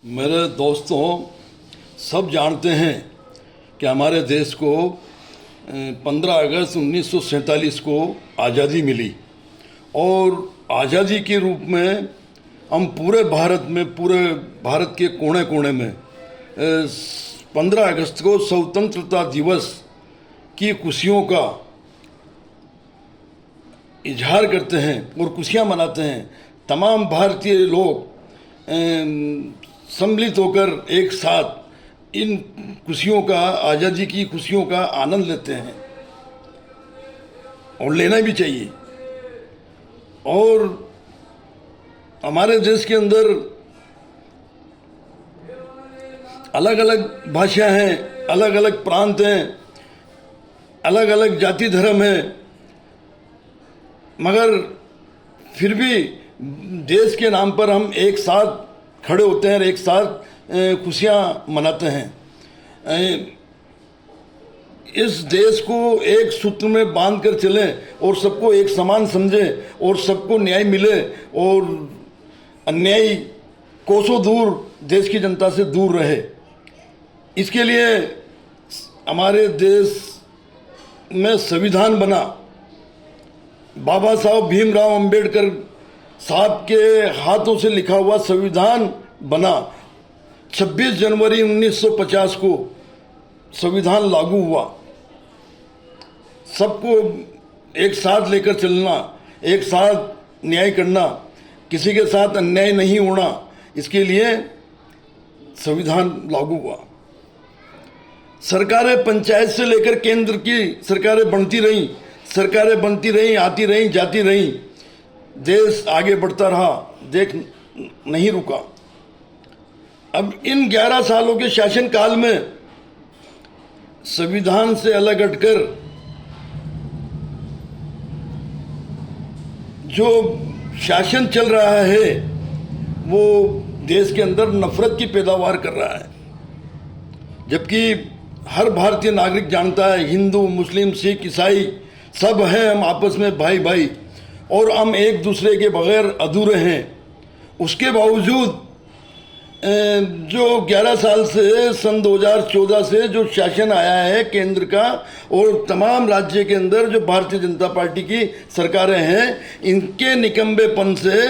मेरे दोस्तों, सब जानते हैं कि हमारे देश को 15 अगस्त 1947 को आज़ादी मिली और आज़ादी के रूप में हम पूरे भारत के कोने कोने में 15 अगस्त को स्वतंत्रता दिवस की खुशियों का इजहार करते हैं और खुशियाँ मनाते हैं। तमाम भारतीय लोग सम्मिलित होकर एक साथ इन खुशियों का, आज़ादी की खुशियों का आनंद लेते हैं और लेना भी चाहिए। और हमारे देश के अंदर अलग अलग भाषा हैं, अलग अलग प्रांत हैं, अलग अलग जाति धर्म हैं, मगर फिर भी देश के नाम पर हम एक साथ खड़े होते हैं और एक साथ खुशियाँ मनाते हैं। इस देश को एक सूत्र में बांध कर चलें और सबको एक समान समझें और सबको न्याय मिले और अन्याय कोसों दूर देश की जनता से दूर रहे। इसके लिए हमारे देश में संविधान बना। बाबा साहब भीमराव अंबेडकर साहब के हाथों से लिखा हुआ संविधान बना। 26 जनवरी 1950 को संविधान लागू हुआ। सबको एक साथ लेकर चलना, एक साथ न्याय करना, किसी के साथ अन्याय नहीं होना, इसके लिए संविधान लागू हुआ। सरकारें पंचायत से लेकर केंद्र की सरकारें बनती रहीं, आती रहीं, जाती रहीं, देश आगे बढ़ता रहा, देश नहीं रुका। अब इन 11 सालों के शासनकाल में संविधान से अलग हटकर जो शासन चल रहा है वो देश के अंदर नफरत की पैदावार कर रहा है। जबकि हर भारतीय नागरिक जानता है, हिंदू, मुस्लिम, सिख, ईसाई सब हैं, हम आपस में भाई भाई और हम एक दूसरे के बगैर अधूरे हैं। उसके बावजूद जो 11 साल से सन 2014 से जो शासन आया है केंद्र का और तमाम राज्य के अंदर जो भारतीय जनता पार्टी की सरकारें हैं, इनके निकम्बेपन से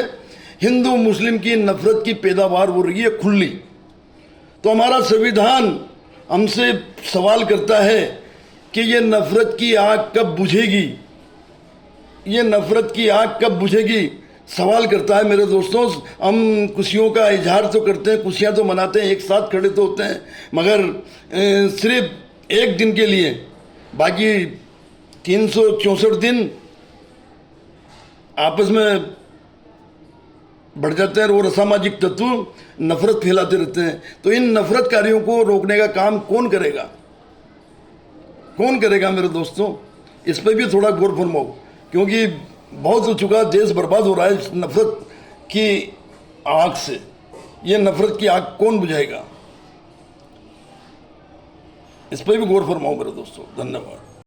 हिंदू मुस्लिम की नफरत की पैदावार हो रही है खुली। तो हमारा संविधान हमसे सवाल करता है कि ये नफरत की आग कब बुझेगी, ये नफरत की आग कब बुझेगी, सवाल करता है। मेरे दोस्तों, हम खुशियों का इजहार तो करते हैं, खुशियां तो मनाते हैं, एक साथ खड़े तो होते हैं, मगर सिर्फ एक दिन के लिए, बाकी 364 दिन आपस में बढ़ जाते हैं और असामाजिक तत्व नफरत फैलाते रहते हैं। तो इन नफरतकारियों को रोकने का काम कौन करेगा? कौन करेगा मेरे दोस्तों? इस पर भी थोड़ा गौर फरमाओ, क्योंकि बहुत हो चुका, देश बर्बाद हो रहा है इस नफरत की आग से। ये नफरत की आग कौन बुझाएगा? इस पर भी गौर फरमाओ मेरे दोस्तों। धन्यवाद।